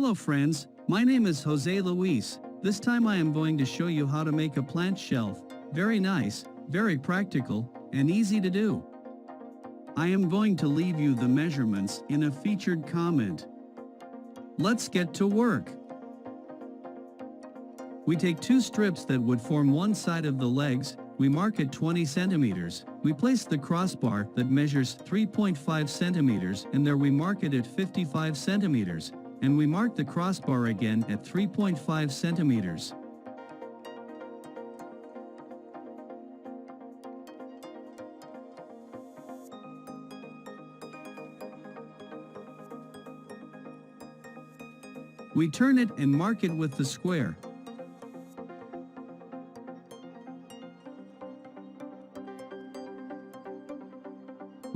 Hello friends, my name is Jose Luis. This time I am going to show you how to make a plant shelf. Very nice, very practical, and easy to do. I am going to leave you the measurements in a featured comment. Let's get to work. We take two strips that would form one side of the legs. We mark it 20 centimeters. We place the crossbar that measures 3.5 centimeters and there we mark it at 55 centimeters. And we mark the crossbar again at 3.5 centimeters. We turn it and mark it with the square.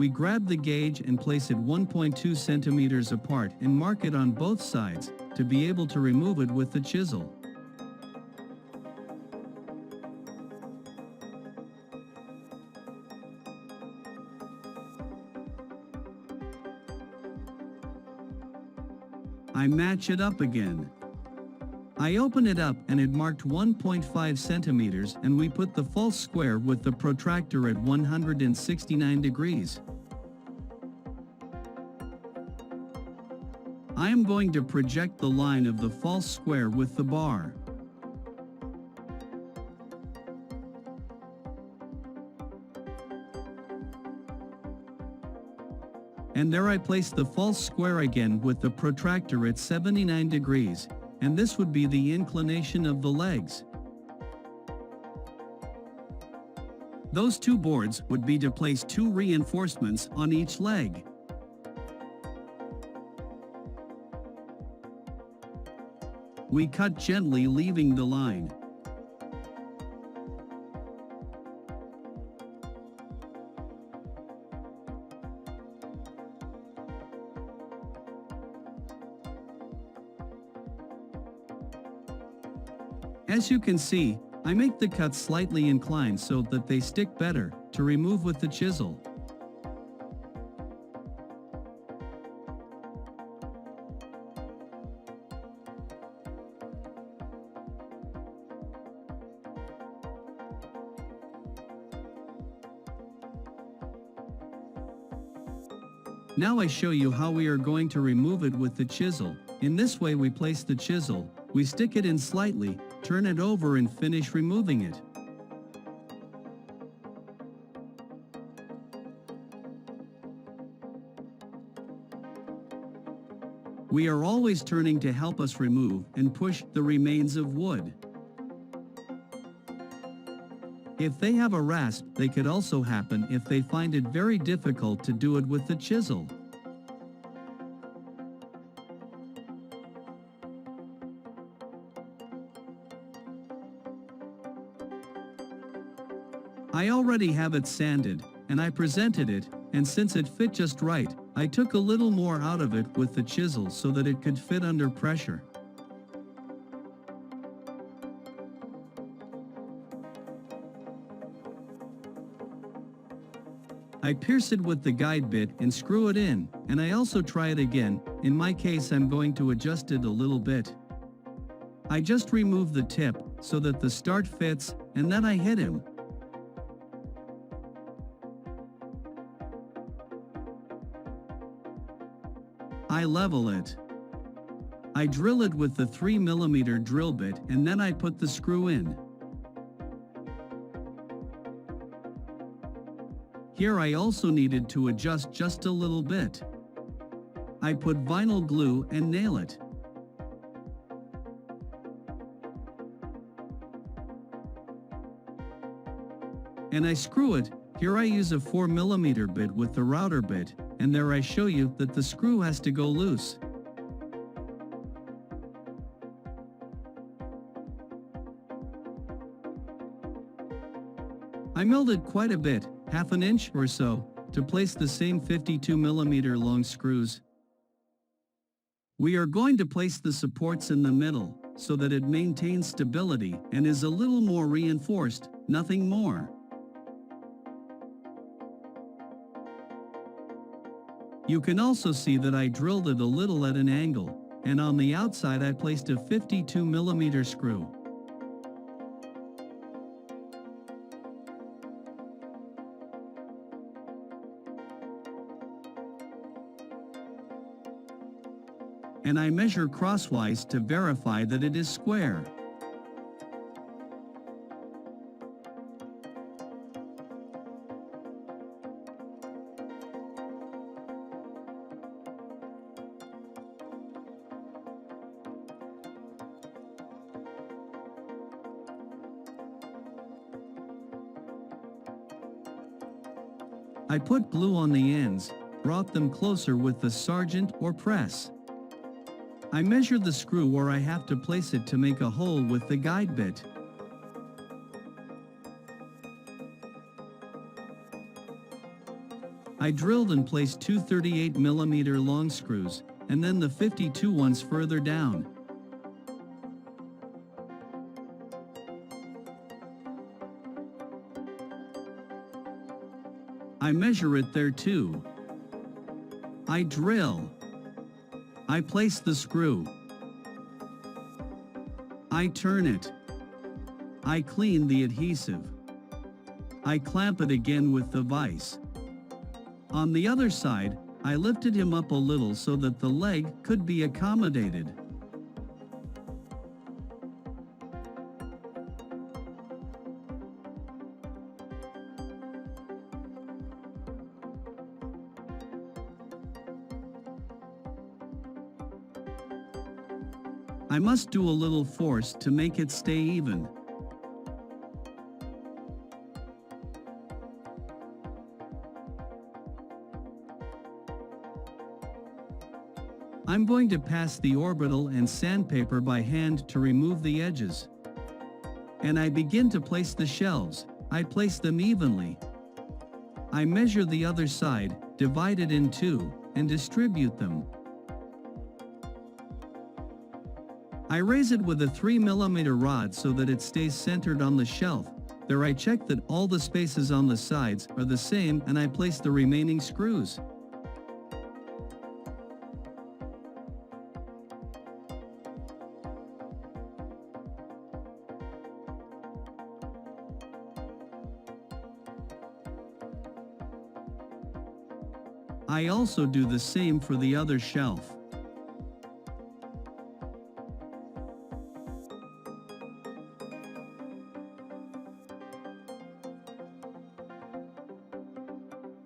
We grab the gauge and place it 1.2 centimeters apart and mark it on both sides to be able to remove it with the chisel. I match it up again. I open it up and it marked 1.5 centimeters and we put the false square with the protractor at 169 degrees. I am going to project the line of the false square with the bar. And there I place the false square again with the protractor at 79 degrees. And this would be the inclination of the legs. Those two boards would be to place two reinforcements on each leg. We cut gently, leaving the line. As you can see, I make the cuts slightly inclined so that they stick better to remove with the chisel. Now I show you how we are going to remove it with the chisel. In this way we place the chisel, we stick it in slightly, turn it over and finish removing it. We are always turning to help us remove and push the remains of wood. If they have a rasp, they could also happen if they find it very difficult to do it with the chisel. I already have it sanded, and I presented it, and since it fit just right, I took a little more out of it with the chisel so that it could fit under pressure. I pierce it with the guide bit and screw it in, and I also try it again. In my case, I'm going to adjust it a little bit. I just remove the tip so that the start fits, and then I hit him. I level it. I drill it with the 3mm drill bit and then I put the screw in. Here I also needed to adjust just a little bit. I put vinyl glue and nail it. And I screw it. Here I use a 4mm bit with the router bit, and there I show you that the screw has to go loose. I milled it quite a bit, half an inch or so, to place the same 52mm long screws. We are going to place the supports in the middle, so that it maintains stability and is a little more reinforced, nothing more. You can also see that I drilled it a little at an angle. and on the outside I placed a 52mm screw. And I measure crosswise to verify that it is square. I put glue on the ends, brought them closer with the sergeant or press. I measure the screw where I have to place it to make a hole with the guide bit. I drilled and placed two 38mm long screws, and then the 52 ones further down. I measure it there too. I drill. I place the screw. I turn it. I clean the adhesive. I clamp it again with the vise. On the other side, I lifted him up a little so that the leg could be accommodated. I must do a little force to make it stay even. I'm going to pass the orbital and sandpaper by hand to remove the edges. And I begin to place the shelves. I place them evenly. I measure the other side, divide it in two, and distribute them. I raise it with a 3mm rod so that it stays centered on the shelf. There I check that all the spaces on the sides are the same and I place the remaining screws. I also do the same for the other shelf.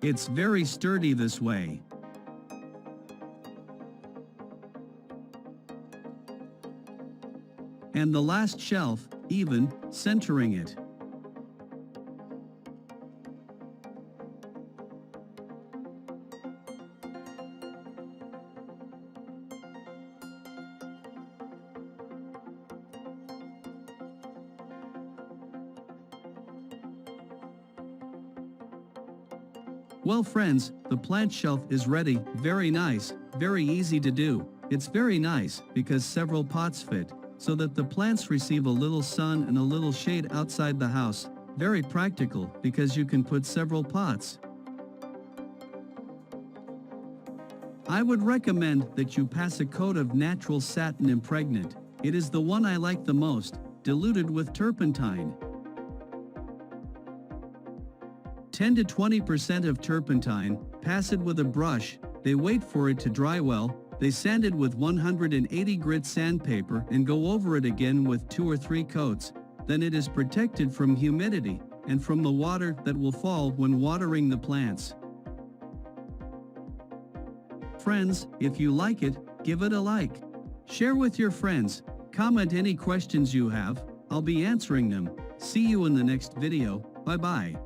It's very sturdy this way. And the last shelf, even, centering it. Well friends, the plant shelf is ready. Very nice, very easy to do. It's very nice because several pots fit, so that the plants receive a little sun and a little shade outside the house. Very practical because you can put several pots. I would recommend that you pass a coat of natural satin impregnant. It is the one I like the most, diluted with turpentine. 10 to 20% of turpentine, pass it with a brush, they wait for it to dry well, they sand it with 180 grit sandpaper and go over it again with 2 or 3 coats, then it is protected from humidity and from the water that will fall when watering the plants. Friends, if you like it, give it a like. Share with your friends, comment any questions you have, I'll be answering them. See you in the next video, bye bye.